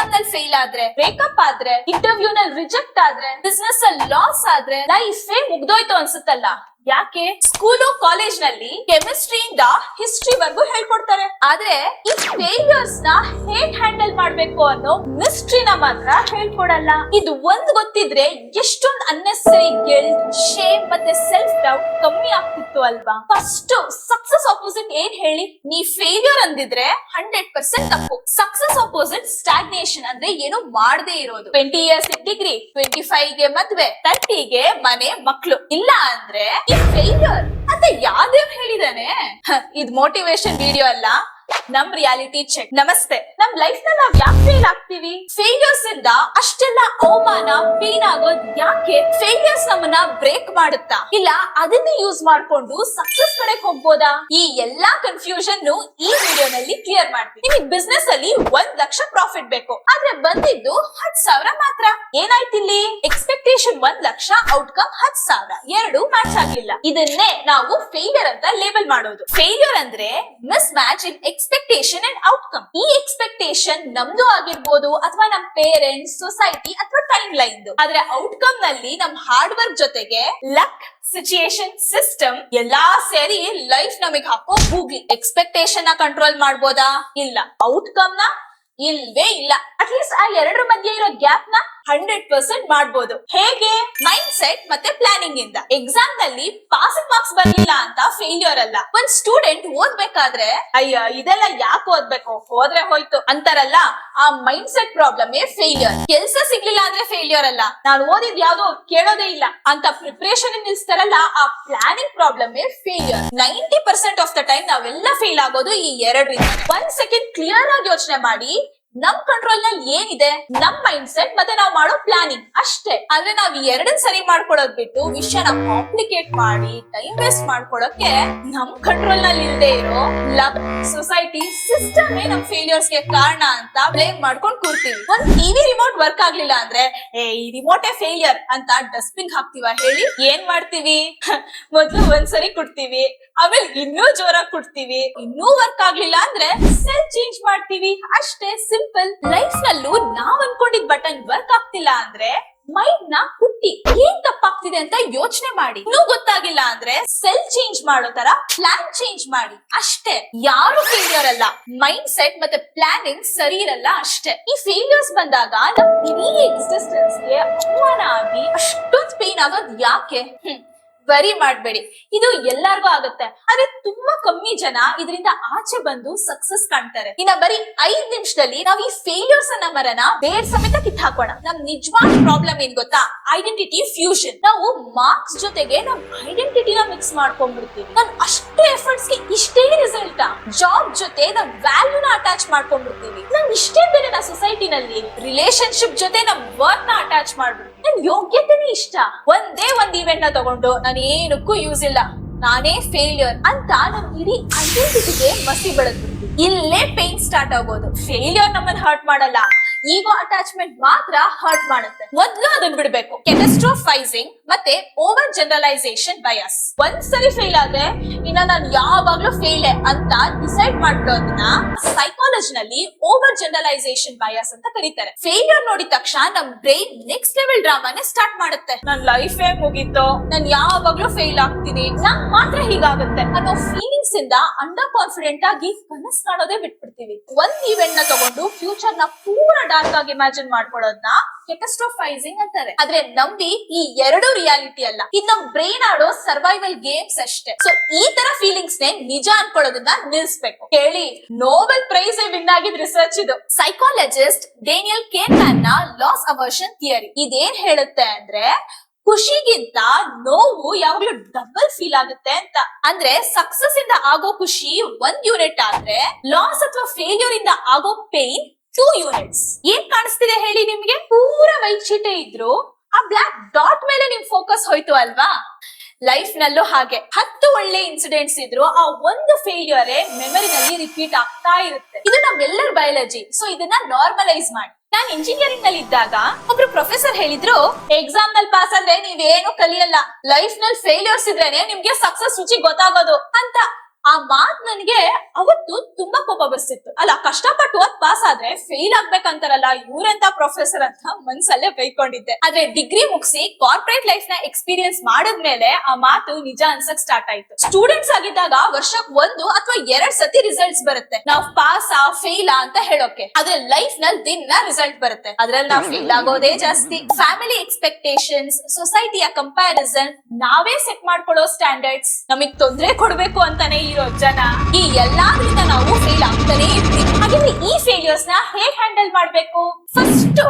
Exam ನಲ್ಲಿ fail ಆದ್ರೆ, breakup ಆದ್ರೆ, ಇಂಟರ್ವ್ಯೂ ನಲ್ಲಿ ರಿಜೆಕ್ಟ್ ಆದ್ರೆ, ಬಿಸ್ನೆಸ್ ಅಲ್ಲಿ ಲಾಸ್ ಆದ್ರೆ ಲೈಫೇ ಮುಗ್ದೋಯ್ತು ಅನ್ಸುತ್ತಲ್ಲ. ಯಾಕೆ? ಸ್ಕೂಲು ಕಾಲೇಜ್ ನಲ್ಲಿ ಕೆಮಿಸ್ಟ್ರಿಯಿಂದ ಹಿಸ್ಟ್ರಿ ವರ್ಗು ಹೇಳ್ಕೊಡ್ತಾರೆ, ಆದ್ರೆ ಈ ಫೇಲ್ಯೂರ್ಸ್ ನ ಹೇಗ್ ಹ್ಯಾಂಡಲ್ ಮಾಡ್ಬೇಕು ಅನ್ನೋ ಮಿಸ್ಟ್ರಿನ ಮಾತ್ರ ಹೇಳ್ಕೊಡಲ್ಲ. ಇದು ಒಂದ್ ಗೊತ್ತಿದ್ರೆ ಎಷ್ಟೊಂದು ಅನ್ನೆಸರಿ ಗಿಲ್ಟ್, ಶೇಮ್ ಮತ್ತೆ ಸೆಲ್ಫ್ ಡೌಟ್ ಕಮ್ಮಿ ಆಗ್ತಿತ್ತು ಅಲ್ವಾ? ಫಸ್ಟ್ ಸಕ್ಸಸ್ ಆಪೋಸಿಟ್ ಏನ್ ಹೇಳಿ? ನೀ ಫೇಲ್ಯೂರ್ ಅಂದಿದ್ರೆ 100% ತಪ್ಪು. ಸಕ್ಸಸ್ ಆಪೋಸಿಟ್ ಸ್ಟಾಗ್ನೇಷನ್, ಅಂದ್ರೆ ಏನು ಮಾಡದೇ ಇರೋದು. 20 years ಡಿಗ್ರಿ, 25 ಗೆ ಮದ್ವೆ, 30 ಗೆ ಮನೆ ಮಕ್ಳು. ಇಲ್ಲ ಅಂದ್ರೆ ಫೇಲ್ಯೂರ್ ಅಂತ ಯಾವ್ದೇವ್ ಹೇಳಿದಾನೆ? ಇದ್ ಮೋಟಿವೇಶನ್ ವಿಡಿಯೋ ಅಲ್ಲ, ನಮ್ ರಿಯಾಲಿಟಿ ಚೆಕ್. ನಮಸ್ತೆ. ನಮ್ ಲೈಫ್ ನ ನಾವ್ ಯಾಕೆ ಫೇಲ್ ಆಗ್ತೀವಿ? ಫೇಲ್ಯೂರ್ಸ್ ಇಂದ ಅಷ್ಟೆಲ್ಲ ಅವಮಾನ, ಪೇನ್ ಆಗೋದ್ ಯಾಕೆ? ಫೇಲ್ಯೂರ್ಸ್ ನಮ್ಮನ್ನ ಬ್ರೇಕ್ ಮಾಡುತ್ತಾ, ಇಲ್ಲ ಅದನ್ನೇ ಯೂಸ್ ಮಾಡ್ಕೊಂಡು ಸಕ್ಸಸ್ ಕಡೆಗೆ ಹೋಗ್ಬೋದಾ? ಈ ಎಲ್ಲಾ ಕನ್ಫ್ಯೂಷನ್ ಈ ವಿಡಿಯೋನಲ್ಲಿ ಕ್ಲಿಯರ್ ಮಾಡ್ತೀನಿ. ನಿಮಗೆ ಬಿಸ್ನೆಸ್ ಅಲ್ಲಿ 1 ಲಕ್ಷ ಪ್ರಾಫಿಟ್ ಬೇಕು, ಆದ್ರೆ ಬಂದಿದ್ದು 10,000 ಮಾತ್ರ. ಏನಾಯ್ತಿಲ್ಲಿ? ಎಕ್ಸ್ಪೆಕ್ಟೇಷನ್ 1 ಲಕ್ಷ, ಔಟ್ಕಮ್ 10,000, ಎರಡು ಮ್ಯಾಚ್ ಆಗ್ಲಿಲ್ಲ. ಇದನ್ನೇ ನಾವು ಫೇಲ್ಯೂರ್ ಅಂತ ಲೇಬಲ್ ಮಾಡೋದು. ಫೇಲ್ಯೂರ್ ಅಂದ್ರೆ miss match in expectation and outcome. ಈ ಎಕ್ಸ್ಪೆಕ್ಟೇಷನ್ ನಮ್ದು ಆಗಿರ್ಬೋದು, ಅಥವಾ ನಮ್ ಪೇರೆಂಟ್ಸ್, ಸೊಸೈಟಿ ಅಥವಾ ಟೈಮ್ ಲೈನ್. ಆದ್ರೆ ಔಟ್ಕಮ್ ನಲ್ಲಿ ನಮ್ ಹಾರ್ಡ್ ವರ್ಕ್ ಜೊತೆಗೆ ಲಕ್, ಸಿಚುಯೇಷನ್, ಸಿಸ್ಟಮ್ ಎಲ್ಲಾ ಸೇರಿ ಲೈಫ್ ನಮಗ್ ಹಾಕೋ ಗೂಗ್ಲಿ. ಎಕ್ಸ್ಪೆಕ್ಟೇಷನ್ ನ ಕಂಟ್ರೋಲ್ ಮಾಡ್ಬೋದಾ? ಇಲ್ಲ. ಔಟ್ಕಮ್ ನ ಇಲ್ವೇ ಇಲ್ಲ. ಅಟ್ಲೀಸ್ಟ್ ಆ ಎರಡರ ಮಧ್ಯೆ ಇರೋ ಗ್ಯಾಪ್ ನ 100% ಮಾಡ್ಬೋದು. ಹೇಗೆ? ಮೈಂಡ್ ಸೆಟ್ ಮತ್ತೆ ಪ್ಲಾನಿಂಗ್ ಇಂದ. ಎಕ್ಸಾಮ್ ನಲ್ಲಿ ಪಾಸಿಂಗ್ ಮಾರ್ಕ್ಸ್ ಬರ್ಲಿಲ್ಲ ಅಂತ ಫೇಲ್ಯೂರ್ ಅಲ್ಲ. ಒಂದ್ ಸ್ಟೂಡೆಂಟ್ ಓದ್ಬೇಕಾದ್ರೆ ಅಯ್ಯ ಇದೆಲ್ಲ ಯಾಕೆ ಓದ್ಬೇಕು, ಹೋದ್ರೆ ಹೋಯ್ತು ಅಂತಾರಲ್ಲ, ಆ ಮೈಂಡ್ ಸೆಟ್ ಪ್ರಾಬ್ಲಮ್ ಫೇಲ್ಯೂರ್. ಕೆಲ್ಸ ಸಿಗ್ಲಿಲ್ಲ ಅಂದ್ರೆ ಫೇಲ್ಯೂರ್ ಅಲ್ಲ, ನಾನು ಓದಿದ್ ಯಾವ್ದೋ ಕೇಳೋದೇ ಇಲ್ಲ ಅಂತ ಪ್ರಿಪರೇಷನ್ ನಿಲ್ಸ್ತಾರಲ್ಲ, ಆ planning problem failure. 90% of the time ನಾವೆಲ್ಲ ಫೇಲ್ ಆಗೋದು ಈ ಎರಡರಿಂದ. 1 ಸೆಕೆಂಡ್ ಕ್ಲಿಯರ್ ಆಗಿ ಯೋಚನೆ ಮಾಡಿ, ನಮ್ ಕಂಟ್ರೋಲ್ ನಲ್ಲಿ ಏನಿದೆ? ನಮ್ ಮೈಂಡ್ ಸೆಟ್ ಮತ್ತೆ ನಾವು ಮಾಡೋ ಪ್ಲಾನಿಂಗ್ ಅಷ್ಟೇ. ಆದ್ರೆ ನಾವ್ ಎರಡನ್ ಸರಿ ಮಾಡ್ಕೊಳೋದ್ ಬಿಟ್ಟು ವಿಷಯನ ಕಾಂಪ್ಲಿಕೇಟ್ ಮಾಡಿ ಟೈಮ್ ವೇಸ್ಟ್ ಮಾಡ್ಕೊಳಕ್ಕೆ ನಮ್ ಕಂಟ್ರೋಲ್ ನಲ್ಲಿ ಇಲ್ಲದೆ ಇರೋ ಲಕ್, ಸೊಸೈಟಿ, ಸಿಸ್ಟಮ್ ನಮ್ ಫೇಲ್ಯೂರ್ಸ್ ಗೆ ಕಾರಣ ಅಂತ ಬ್ಲೇಮ್ ಮಾಡ್ಕೊಂಡ್ ಕೂರ್ತೀವಿ. ಒಂದ್ ಟಿವಿ ರಿಮೋಟ್ ವರ್ಕ್ ಆಗ್ಲಿಲ್ಲ ಅಂದ್ರೆ ಈ ರಿಮೋಟೇ ಫೇಲ್ಯೂರ್ ಅಂತ ಡಸ್ಟ್ಬಿನ್ ಹಾಕ್ತಿವ ಹೇಳಿ? ಏನ್ ಮಾಡ್ತೀವಿ? ಮೊದ್ಲು ಒಂದ್ಸರಿ ಕೊಡ್ತೀವಿ, ಆಮೇಲೆ ಇನ್ನೂ ಜೋರಾಗಿ ಕೊಡ್ತೀವಿ. ಇನ್ನೂ ವರ್ಕ್ ಆಗ್ಲಿಲ್ಲ ಅಂದ್ರೆ ಸೆಲ್ ಚೇಂಜ್ ಮಾಡ್ತೀವಿ ಅಷ್ಟೇ. ಸಿಂಪಲ್. ಲೈಫ್ ನಲ್ಲೂ ನಾವ್ ಅನ್ಕೊಂಡಿದ್ ಬಟನ್ ವರ್ಕ್ ಆಗ್ತಿಲ್ಲ ಅಂದ್ರೆ ಮೈಂಡ್ ನ ಹುಟ್ಟಿ ಏನ್ ತಪ್ಪಾಗ್ತಿದೆ ಅಂತ ಯೋಚನೆ ಮಾಡಿ. ಇನ್ನೂ ಗೊತ್ತಾಗಿಲ್ಲ ಅಂದ್ರೆ ಸೆಲ್ ಚೇಂಜ್ ಮಾಡೋ ತರ ಪ್ಲಾನ್ ಚೇಂಜ್ ಮಾಡಿ ಅಷ್ಟೇ. ಯಾರು ಫೇಲ್ಯೂರ್ ಅಲ್ಲ, ಮೈಂಡ್ ಸೆಟ್ ಮತ್ತೆ ಪ್ಲಾನಿಂಗ್ ಸರಿ ಇರಲ್ಲ ಅಷ್ಟೇ. ಈ ಫೇಲ್ಯೂರ್ಸ್ ಬಂದಾಗ ನಮ್ ಇಡೀ ಎಕ್ಸಿಸ್ಟೆನ್ಸ್ ಗೆ ಅವಮಾನ ಆಗಿ ಅಷ್ಟೊಂದು ಪೇನ್ ಆಗೋದ್ ಯಾಕೆ? ವರಿ ಮಾಡ್ಬೇಡಿ, ಇದು ಎಲ್ಲಾರ್ಗೂ ಆಗುತ್ತೆ. ಆದ್ರೆ ತುಂಬಾ ಕಮ್ಮಿ ಜನ ಇದರಿಂದ ಆಚೆ ಬಂದು ಸಕ್ಸಸ್ ಕಾಣ್ತಾರೆ. ಇನ್ನ ಬರೀ 5 ನಿಮಿಷದಲ್ಲಿ ನಾವ್ ಈ ಫೇಲ್ಯೂರ್ಸ್ ಅನ್ನ ಮರನ ಬೇರ್ ಸಮೇತ ಕಿತ್ ಹಾಕೋಣ. ನಮ್ ನಿಜವಾದ ಪ್ರಾಬ್ಲಮ್ ಏನ್ ಗೊತ್ತಾ? Identity fusion. ನಾವು ಮಾರ್ಕ್ಸ್ ಜೊತೆಗೆ ನಮ್ ಐಡೆಂಟಿಟಿನ ಮಿಕ್ಸ್ ಮಾಡ್ಕೊಂಡ್ಬಿಡ್ತೀವಿ. ನನ್ ಅಷ್ಟೇ ಎಫರ್ಟ್ಸ್ ಗೆ ಇಷ್ಟೇ ರಿಸಲ್ಟ್. ಜಾಬ್ ಜೊತೆ ನಮ್ ವ್ಯಾಲ್ಯೂನ ಅಟ್ಯಾಚ್ ಮಾಡ್ಕೊಂಡ್ಬಿಡ್ತೀವಿ. ನಮ್ ಇಷ್ಟೇ ಬೇರೆ ನಾ ಸೊಸೈಟಿನಲ್ಲಿ ರಿಲೇಶನ್ಶಿಪ್ ಜೊತೆ ನಮ್ ವರ್ಕ್ ನ ಅಟ್ಯಾಚ್ ಮಾಡ್ಬಿಡ್ತೀವಿ. ನನ್ ಯೋಗ್ಯತೆನೇ ಇಷ್ಟ. ಒಂದೇ ಒಂದ್ ಇವೆಂಟ್ ನ ತಗೊಂಡು ನಾನು ಏನಕ್ಕೂ ಯೂಸ್ ಇಲ್ಲ, ನಾನೇ ಫೇಲ್ಯೂರ್ ಅಂತ ನಮ್ ಇಡೀ ಐಡೆಂಟಿಟಿಗೆ ಮಸಿ ಬೆಳೆದ್ಬಿಡ್ತೀವಿ. ಇಲ್ಲೇ ಪೇನ್ ಸ್ಟಾರ್ಟ್ ಆಗೋದು. ಫೇಲ್ಯೂರ್ ನಮ್ಮನ್ನ ಹರ್ಟ್ ಮಾಡಲ್ಲ, ಈಗೋ ಅಟ್ಯಾಚ್ಮೆಂಟ್ ಮಾತ್ರ ಹರ್ಟ್ ಮಾಡುತ್ತೆ. ಮೊದ್ಲು ಅದನ್ನ ಬಿಡ್ಬೇಕು. ಕೆಟಸ್ಟ್ರೋಫೈಸಿಂಗ್ ಮತ್ತೆ ಓವರ್ ಜನರಲೈಸೇಷನ್ ಬಯಾಸ್. ಒಂದ್ಸರಿ ಫೇಲ್ ಆದ್ರೆ ಇನ್ನ ನಾನು ಯಾವಾಗ್ಲೂ ಫೇಲ್ ಅಂತ ಡಿಸೈಡ್ ಮಾಡ್ಕೊಳ್ಳೋದನ್ನ ಸೈಕಾಲಜಿನಲ್ಲಿ ಓವರ್ ಜನರಲೈಸೇಷನ್ ಬಯಾಸ್ ಅಂತ ಕರೀತಾರೆ. ಫೇಲ್ಯೂರ್ ನೋಡಿದ ತಕ್ಷಣ ನಮ್ ಬ್ರೈನ್ ನೆಕ್ಸ್ಟ್ ಲೆವೆಲ್ ಡ್ರಾಮಾನೇ ಸ್ಟಾರ್ಟ್ ಮಾಡುತ್ತೆ. ನನ್ ಲೈಫೇ ಮುಗೀತು, ನಾನ್ ಯಾವಾಗ್ಲೂ ಫೇಲ್ ಆಗ್ತೀನಿ, ನಂಗ್ ಮಾತ್ರ ಹೀಗಾಗುತ್ತೆ ಅನ್ನೋ ಫೀಲಿಂಗ್ಸ್ ಇಂದ ಅಂಡರ್ ಕಾನ್ಫಿಡೆಂಟ್ ಆಗಿ ಕನಸ್ ಕಾಣೋದೇ ಬಿಟ್ಬಿಡ್ತೀವಿ. ಒಂದ್ ಇವೆಂಟ್ ನ ತಗೊಂಡು ಫ್ಯೂಚರ್ ನ ಪೂರ ಡಾರ್ಕ್ ಆಗಿ ಇಮ್ಯಾಜಿನ್ ಮಾಡ್ಕೊಳ್ಳೋದನ್ನ ಕೆಟಸ್ಟ್ರೋಫೈಸಿಂಗ್ ಅಂತಾರೆ. ಆದ್ರೆ ನಂಬಿ ಈ ಎರಡು ರಿಯಾಲಿಟಿ ಅಲ್ಲ, ಇದು ನಮ್ ಬ್ರೈನ್ ಆಡೋ ಸರ್ವೈವಲ್ ಗೇಮ್ಸ್ ಅಷ್ಟೇ. ಸೊ ಈ ತರ ಫೀಲಿಂಗ್ಸ್ ನೇ ನಿಜ ಅನ್ಕೊಳ್ಳೋದನ್ನ ನಿಲ್ಸ್ಬೇಕು. ಕೇಳಿ, ನೋಬೆಲ್ ಪ್ರೈಸ್ ವಿನ್ ಆಗಿದ್ ರಿಸರ್ಚ್ ಇದು. ಸೈಕಾಲಜಿಸ್ಟ್ ಡೇನಿಯಲ್ ಕೇನ್ಮ್ಯಾನ್ ನ ಲಾಸ್ ಅವರ್ಷನ್ ಥಿಯರಿ ಇದೇನ್ ಹೇಳುತ್ತೆ ಅಂದ್ರೆ, ಖುಷಿಗಿಂತ ನೋವು ಯಾವಾಗ್ಲೂ ಡಬಲ್ ಫೀಲ್ ಆಗುತ್ತೆ ಅಂತ. ಅಂದ್ರೆ ಸಕ್ಸಸ್ ಇಂದ ಆಗೋ ಖುಷಿ 1 ಯೂನಿಟ್ ಆದ್ರೆ ಲಾಸ್ ಅಥವಾ ಫೇಲ್ಯೂರ್ ಇಂದ ಆಗೋ ಪೇನ್ 2 ಯೂನಿಟ್ಸ್. ಏನ್ ಕಾಣಿಸ್ತಿದೆ ಹೇಳಿ ನಿಮ್ಗೆ? ಪೂರ ವೈಟ್ ಶೀಟೇ ಇದ್ರು ಆ ಬ್ಲಾಕ್ ಡಾಟ್ ಮೇಲೆ ನಿಮ್ ಫೋಕಸ್ ಹೋಯ್ತು ಅಲ್ವಾ? ಲೈಫ್ ನಲ್ಲೂ ಹಾಗೆ 10 ಒಳ್ಳೆ ಇನ್ಸಿಡೆಂಟ್ಸ್ ಇದ್ರು ಆ ಒಂದು ಫೇಲ್ಯೂರ್ ಮೆಮರಿನಲ್ಲಿ ರಿಪೀಟ್ ಆಗ್ತಾ ಇರುತ್ತೆ. ಇದು ನಮ್ಮೆಲ್ಲರ ಬಯಾಲಜಿ. ಸೊ ಇದನ್ನ ನಾರ್ಮಲೈಸ್ ಮಾಡಿ. ನಾನ್ ಇಂಜಿನಿಯರಿಂಗ್ ನಲ್ಲಿ ಇದ್ದಾಗ ಒಬ್ರು ಪ್ರೊಫೆಸರ್ ಹೇಳಿದ್ರು, ಎಕ್ಸಾಮ್ ನಲ್ಲಿ ಪಾಸ್ ಆದ್ರೆ ನೀವೇನು ಕಲಿಯಲ್ಲ, ಲೈಫ್ ನಲ್ಲಿ ಫೇಲ್ಯೂರ್ಸ್ ಇದ್ರೇನೆ ನಿಮ್ಗೆ ಸಕ್ಸಸ್ ರುಚಿ ಗೊತ್ತಾಗೋದು ಅಂತ. ಆ ಮಾತ್ ನನ್ಗೆ ಅವತ್ತು ತುಂಬಾ ಕೋಪ ಬರ್ಸಿತ್ತು. ಅಲ್ಲ, ಕಷ್ಟಪಟ್ಟು ಓದ್ ಪಾಸ್ ಆದ್ರೆ ಫೇಲ್ ಆಗ್ಬೇಕಂತಾರಲ್ಲ ಇವ್ರೆಂತ ಪ್ರೊಫೆಸರ್ ಅಂತ ಮನ್ಸಲ್ಲೇ ಬೈಕೊಂಡಿದ್ದೆ. ಆದ್ರೆ ಡಿಗ್ರಿ ಮುಗಿಸಿ ಕಾರ್ಪೊರೇಟ್ ಲೈಫ್ ನ ಎಕ್ಸ್ಪೀರಿಯನ್ಸ್ ಮಾಡಿದ್ಮೇಲೆ ಆ ಮಾತು ನಿಜ ಅನ್ಸಕ್ ಸ್ಟಾರ್ಟ್ ಆಯ್ತು. ಸ್ಟೂಡೆಂಟ್ಸ್ ಆಗಿದ್ದಾಗ ವರ್ಷಕ್ 1 ಅಥವಾ 2 ಸತಿ ರಿಸಲ್ಟ್ಸ್ ಬರುತ್ತೆ, ನಾವ್ ಪಾಸ್ ಫೇಲ್ ಅಂತ ಹೇಳೋಕೆ. ಆದ್ರೆ ಲೈಫ್ ನಲ್ಲಿ ದಿನ ರಿಸಲ್ಟ್ ಬರುತ್ತೆ, ಅದ್ರಲ್ಲಿ ನಾವ್ ಫೇಲ್ ಆಗೋದೇ ಜಾಸ್ತಿ. ಫ್ಯಾಮಿಲಿ ಎಕ್ಸ್ಪೆಕ್ಟೇಷನ್ಸ್, ಸೊಸೈಟಿಯ ಕಂಪ್ಯಾರಿಸನ್, ನಾವೇ ಸೆಟ್ ಮಾಡ್ಕೊಳ್ಳೋ ಸ್ಟ್ಯಾಂಡರ್ಡ್ಸ್, ನಮಗ್ ತೊಂದ್ರೆ ಕೊಡ್ಬೇಕು ಅಂತಾನೆ ಇರೋ ಜನ, ಈ ಎಲ್ಲಾದ್ರಿಂದ ನಾವು ಫೇಲ್ ಆಗ್ತಾನೆ ಇರ್ತೀವಿ. ಹಾಗಾದ್ರೆ ಈ ಫೇಲ್ಯೂರ್ಸ್ ನ ಹೇಗ್ ಹ್ಯಾಂಡಲ್ ಮಾಡ್ಬೇಕು? ಫಸ್ಟ್,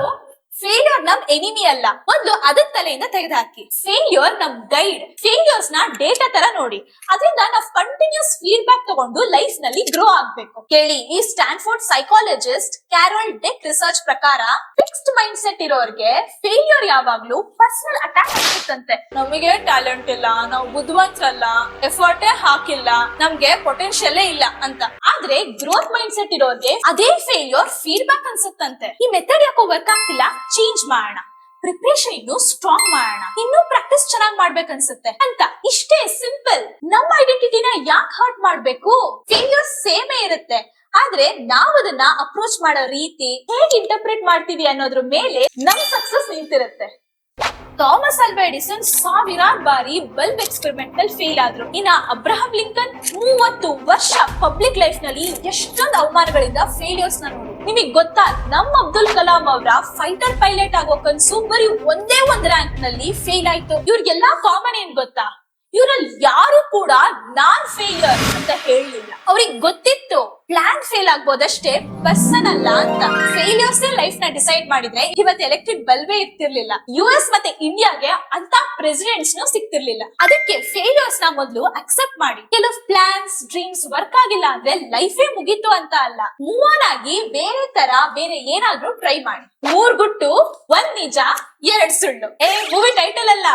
ಫೇಲ್ಯೂರ್ ನಮ್ ಎನಿಮಿ ಅಲ್ಲ, ಮೊದ್ಲು ಅದನ್ನ ತಲೆಯಿಂದ ತೆಗೆದುಹಾಕಿ. ಫೇಲ್ಯೂರ್ ನಮ್ ಗೈಡ್. ಫೇಲ್ಯೂರ್ಸ್ ನ ಡೇಟಾ ತರ ನೋಡಿ, ಅದರಿಂದ ನಾವು ಕಂಟಿನ್ಯೂಸ್ ಫೀಡ್ಬ್ಯಾಕ್ ತಗೊಂಡು ಲೈಫ್ ನಲ್ಲಿ ಗ್ರೋ ಆಗ್ಬೇಕು. ಕೇಳಿ, ಈ Stanford psychologist Carroll deck research ಪ್ರಕಾರ ಫಿಕ್ಸ್ಡ್ ಮೈಂಡ್ ಸೆಟ್ ಇರೋರ್ಗೆ ಫೇಲ್ಯೂರ್ ಯಾವಾಗ್ಲೂ ಪರ್ಸನಲ್ ಅಟ್ಯಾಕ್ ಆಗ್ತಿತ್ತಂತೆ. ನಮಗೆ ಟ್ಯಾಲೆಂಟ್ ಇಲ್ಲ, ನಾವು ಬುದ್ಧಿವಂತರಲ್ಲ, ಎಫರ್ಟೇ ಹಾಕಿಲ್ಲ, ನಮ್ಗೆ ಪೊಟೆನ್ಶಿಯಲ್ ಇಲ್ಲ ಅಂತ. ಆದ್ರೆ ಗ್ರೋತ್ ಮೈಂಡ್ ಸೆಟ್ ಇರೋರ್ಗೆ ಅದೇ ಫೇಲ್ಯೂರ್ ಫೀಡ್ಬ್ಯಾಕ್ ಅನ್ಸುತ್ತಂತೆ. ಈ ಮೆಥಡ್ ಯಾಕೋ ವರ್ಕ್ ಆಗ್ತಿಲ್ಲ, ಚೇಂಜ್ ಮಾಡೋಣ, ಪ್ರಿಪರೇಷನ್ ಇನ್ನು ಸ್ಟ್ರಾಂಗ್ ಮಾಡೋಣ, ಇನ್ನು ಪ್ರಾಕ್ಟೀಸ್ ಚೆನ್ನಾಗಿ ಮಾಡ್ಬೇಕನ್ಸುತ್ತೆ ಅಂತ. ಇಷ್ಟೇ ಸಿಂಪಲ್. ನಮ್ಮ ಐಡೆಂಟಿಟಿನ ಯಾಕೆ ಹರ್ಟ್ ಮಾಡ್ಬೇಕು? ಫೇಲ್ಯೂರ್ ಸೇಮೇ ಇರುತ್ತೆ, ಆದ್ರೆ ನಾವ್ ಅದನ್ನ ಅಪ್ರೋಚ್ ಮಾಡೋ ರೀತಿ, ಹೇಗೆ ಇಂಟರ್ಪ್ರಿಟ್ ಮಾಡ್ತೀವಿ ಅನ್ನೋದ್ರ ಮೇಲೆ ನಮ್ ಸಕ್ಸಸ್ ನಿಂತಿರುತ್ತೆ. ಥಾಮಸ್ ಆಲ್ವಾ ಎಡಿಸನ್ 1000 ಬಾರಿ ಬಲ್ಬ್ ಎಕ್ಸ್ಪೆರಿಮೆಂಟ್ ನಲ್ಲಿ ಫೇಲ್ ಆದ್ರು. ಇನ್ನ ಅಬ್ರಹಂ ಲಿಂಕನ್ 30 ವರ್ಷ ಪಬ್ಲಿಕ್ ಲೈಫ್ ನಲ್ಲಿ ಎಷ್ಟೊಂದು ಅವಮಾನಗಳಿಂದ ಫೇಲ್ಯೂರ್ಸ್ ನ ನೋಡಿ. ನಿಮಗ್ ಗೊತ್ತಾ, ನಮ್ಮ ಅಬ್ದುಲ್ ಕಲಾಂ ಅವರ ಫೈಟರ್ ಪೈಲಟ್ ಆಗೋ ಕನ್ಸು ಬರೀ ಒಂದೇ ಒಂದ್ ರ್ಯಾಂಕ್ ನಲ್ಲಿ ಫೇಲ್ ಆಯ್ತು. ಇವ್ರಿಗೆಲ್ಲಾ ಕಾಮನ್ ಏನ್ ಗೊತ್ತಾ? ಇವ್ರಲ್ಲಿ ಯಾರು ಕೂಡ ನಾನ್ ಫೇಲ್ಯೂರ್ ಅಂತ ಹೇಳಲಿಲ್ಲ. ಅವ್ರಿಗೆ ಗೊತ್ತಿತ್ತು ಪ್ಲಾನ್ ಫೇಲ್ ಆಗ್ಬೋದಷ್ಟೇ, ಪರ್ಸನ್ ಅಲ್ಲ ಅಂತ. ಫೇಲ್ಯೂರ್ಸ್ ಲೈಫ್ ನ ಡಿಸೈಡ್ ಮಾಡಿದ್ರೆ ಇವತ್ತು ಎಲೆಕ್ಟ್ರಿಕ್ ಬಲ್ಬೇ ಇರ್ತಿರ್ಲಿಲ್ಲ, US ಮತ್ತೆ ಇಂಡಿಯಾಗೆ ಅಂತ ಪ್ರೆಸಿಡೆಂಟ್ಸ್ ಸಿಗ್ತಿರ್ಲಿಲ್ಲ. ಅದಕ್ಕೆ ಫೇಲ್ಯೂರ್ಸ್ ನ ಮೊದಲು ಅಕ್ಸೆಪ್ಟ್ ಮಾಡಿ. ಕೆಲವು ಪ್ಲಾನ್ಸ್, ಡ್ರೀಮ್ಸ್ ವರ್ಕ್ ಆಗಿಲ್ಲ ಅಂದ್ರೆ ಲೈಫೇ ಮುಗೀತು ಅಂತ ಅಲ್ಲ, ಮೂವ್ ಆನ್ ಆಗಿ ಬೇರೆ ಏನಾದ್ರೂ ಟ್ರೈ ಮಾಡಿ. 3 ಗುಟ್ಟು 1 ನಿಜ 2 ಸುಳ್ಳು. ಮೂವಿ ಟೈಟಲ್ ಅಲ್ಲ,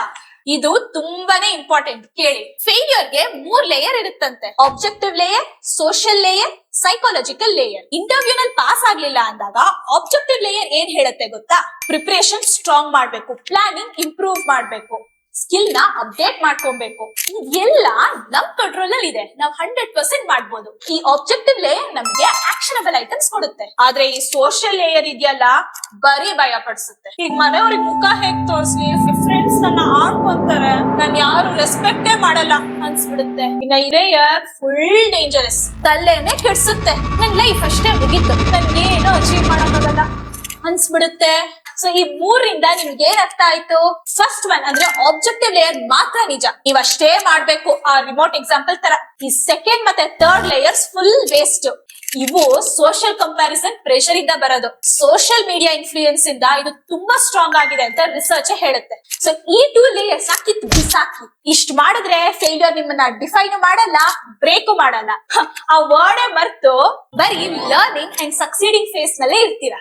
ಇದು ತುಂಬಾನೇ ಇಂಪಾರ್ಟೆಂಟ್. ಕೇಳಿ, ಫೇಲ್ಯೂರ್ಗೆ 3 ಲೇಯರ್ ಇರುತ್ತಂತೆ: objective layer, social layer, psychological layer. Interview ನಲ್ಲಿ ಪಾಸ್ ಆಗ್ಲಿಲ್ಲ ಅಂದಾಗ ಆಬ್ಜೆಕ್ಟಿವ್ ಲೇಯರ್ ಏನ್ ಹೇಳುತ್ತೆ ಗೊತ್ತಾ? ಪ್ರಿಪರೇಷನ್ ಸ್ಟ್ರಾಂಗ್ ಮಾಡ್ಬೇಕು, ಪ್ಲಾನಿಂಗ್ ಇಂಪ್ರೂವ್ ಮಾಡ್ಬೇಕು, ಸ್ಕಿಲ್ ನ ಅಪ್ಡೇಟ್ ಮಾಡ್ಕೊಬೇಕು. ಇದೆಲ್ಲ ನಮ್ ಕಂಟ್ರೋಲ್ ಅಲ್ಲಿ ಇದೆ, ನಾವ್ 100% ಮಾಡ್ಬೋದು. ಈ ಆಬ್ಜೆಕ್ಟಿವ್ ಲೇಯರ್ ನಮ್ಗೆ ಆಕ್ಷನಬಲ್ ಐಟಮ್ಸ್ ಕೊಡುತ್ತೆ. ಆದ್ರೆ ಈ ಸೋಷಿಯಲ್ ಲೇಯರ್ ಇದೆಯಲ್ಲ, ಬರೀ ಭಯ ಪಡಿಸುತ್ತೆ. ಈಗ ಮನೆಯವ್ರಿಗೆ ಮುಖ ಹೇಗ್ ತೋರ್ಸ್ಲಿ, ಫ್ರೆಂಡ್ಸ್ ನನ್ನ ಆಡ್ಕೊಂತಾರೆ, ನಾನ್ ಯಾರು ರೆಸ್ಪೆಕ್ಟೇ ಮಾಡಲ್ಲ ಅನ್ಸ್ಬಿಡುತ್ತೆ. ಇನ್ನ ಈ ಲೇಯರ್ ಫುಲ್ ಡೇಂಜರಸ್, ತಲೆನೇ ಕೆಡ್ಸುತ್ತೆ. ನನ್ ಲೈಫ್ ಅಷ್ಟೇ ಮುಗೀತು, ನನ್ಗೇನು ಅಚೀವ್ ಮಾಡಕ್ಕಾಗಲ್ಲ ಅನ್ಸ್ಬಿಡುತ್ತೆ. ಸೊ ಈ 3ರಿಂದ ನಿಮ್ಗೆ ಏನ್ ಅರ್ಥ ಆಯ್ತು? ಫಸ್ಟ್ ಒನ್ ಅಂದ್ರೆ ಆಬ್ಜೆಕ್ಟಿವ್ ಲೇಯರ್ ಮಾತ್ರ ನಿಜ, ನೀವ್ ಅಷ್ಟೇ ಮಾಡ್ಬೇಕು, ಆ ರಿಮೋಟ್ ಎಕ್ಸಾಂಪಲ್ ತರ. ಈ ಸೆಕೆಂಡ್ ಮತ್ತೆ ಥರ್ಡ್ ಲೇಯರ್ಸ್ ಫುಲ್ ವೇಸ್ಟ್. ಇವು ಸೋಷಿಯಲ್ ಕಂಪ್ಯಾರಿಸನ್ ಪ್ರೆಷರ್ ಇಂದ ಬರೋದು. ಸೋಷಿಯಲ್ ಮೀಡಿಯಾ ಇನ್ಫ್ಲೂಯೆನ್ಸ್ ಇಂದ ಇದು ತುಂಬಾ ಸ್ಟ್ರಾಂಗ್ ಆಗಿದೆ ಅಂತ ರಿಸರ್ಚ್ ಹೇಳುತ್ತೆ. ಸೊ ಈ 2 ಲೇಯರ್ಸ್ ಕಿತ್ತು ಬಿಸಾಕಿ. ಇಷ್ಟ ಮಾಡಿದ್ರೆ ಫೇಲ್ಯೂರ್ ನಿಮ್ಮನ್ನ ಡಿಫೈನ್ ಮಾಡಲ್ಲ, ಬ್ರೇಕ್ ಮಾಡಲ್ಲ. ಆ ವರ್ಡೇ ಮರ್ತು ಬರೀ ಲರ್ನಿಂಗ್ ಅಂಡ್ ಸಕ್ಸೀಡಿಂಗ್ ಫೇಸ್ ನಲ್ಲೇ ಇರ್ತೀರಾ.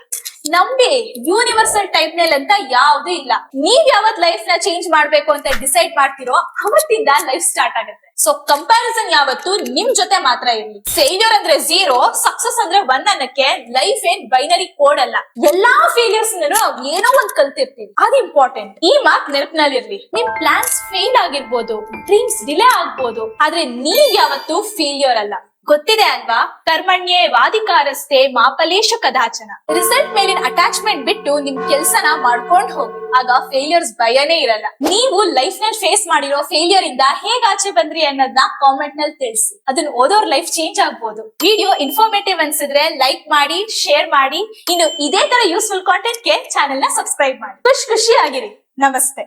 ನಂಬಿ, ಯೂನಿವರ್ಸಲ್ ಟೈಪ್ ನಲ್ಲಿ ಅಂತ ಯಾವ್ದು ಇಲ್ಲ. ನೀವ್ ಯಾವತ್ ಲೈಫ್ ನ ಚೇಂಜ್ ಮಾಡ್ಬೇಕು ಅಂತ ಡಿಸೈಡ್ ಮಾಡ್ತಿರೋ ಅವತ್ತಿಂದ ಲೈಫ್ ಸ್ಟಾರ್ಟ್ ಆಗುತ್ತೆ. ಸೊ ಕಂಪ್ಯಾರಿಸನ್ ಯಾವತ್ತು ನಿಮ್ ಜೊತೆ ಮಾತ್ರ ಇರ್ಲಿ. ಫೇಲ್ಯೂರ್ ಅಂದ್ರೆ 0, ಸಕ್ಸಸ್ ಅಂದ್ರೆ 1 ಅನ್ನಕ್ಕೆ ಲೈಫ್ ಏನ್ ಬೈನರಿ ಕೋಡ್ ಅಲ್ಲ. ಎಲ್ಲಾ ಫೇಲ್ಯೂರ್ಸ್ ನಾವು ಏನೋ ಒಂದ್ ಕಲ್ತಿರ್ತೀವಿ, ಅದು ಇಂಪಾರ್ಟೆಂಟ್. ಈ ಮಾತ್ ನೆನಪಿನಲ್ಲಿರ್ಲಿ. ನಿಮ್ ಪ್ಲಾನ್ಸ್ ಫೇಲ್ ಆಗಿರ್ಬೋದು, ಡ್ರೀಮ್ಸ್ ಡಿಲೇ ಆಗ್ಬೋದು, ಆದ್ರೆ ನೀವ್ ಯಾವತ್ತು ಫೇಲ್ಯೂರ್ ಅಲ್ಲ. ಗೊತ್ತಿದೆ ಅಲ್ವಾ? ಕರ್ಮಣ್ಯೇ ವಾದಿಕಾರಸ್ತೆ ಮಾಪಲೇಶ ಕದಾಚನ. ರಿಸಲ್ಟ್ ಮೇಲಿನ ಅಟ್ಯಾಚ್ಮೆಂಟ್ ಬಿಟ್ಟು ನಿಮ್ ಕೆಲ್ಸನ ಮಾಡ್ಕೊಂಡ್ ಹೋಗಿ, ಆಗ ಫೇಲ್ಯೂರ್ಸ್ ಭಯನೇ ಇರಲ್ಲ. ನೀವು ಲೈಫ್ ನಲ್ಲಿ ಫೇಸ್ ಮಾಡಿರೋ ಫೇಲ್ಯೂರ್ ಇಂದ ಹೇಗ್ ಆಚೆ ಬಂದ್ರಿ ಅನ್ನೋದನ್ನ ಕಾಮೆಂಟ್ ನಲ್ಲಿ ತಿಳಿಸಿ. ಅದನ್ನ ಓದೋರ್ ಲೈಫ್ ಚೇಂಜ್ ಆಗ್ಬೋದು. ವಿಡಿಯೋ ಇನ್ಫಾರ್ಮೇಟಿವ್ ಅನ್ಸಿದ್ರೆ ಲೈಕ್ ಮಾಡಿ, ಶೇರ್ ಮಾಡಿ. ಇನ್ನು ಇದೇ ತರ ಯೂಸ್ಫುಲ್ ಕಾಂಟೆಂಟ್ ಗೆ ಚಾನೆಲ್ ನ ಸಬ್ಸ್ಕ್ರೈಬ್ ಮಾಡಿ. ಖುಷಿಯಾಗಿರಿ. ನಮಸ್ತೆ.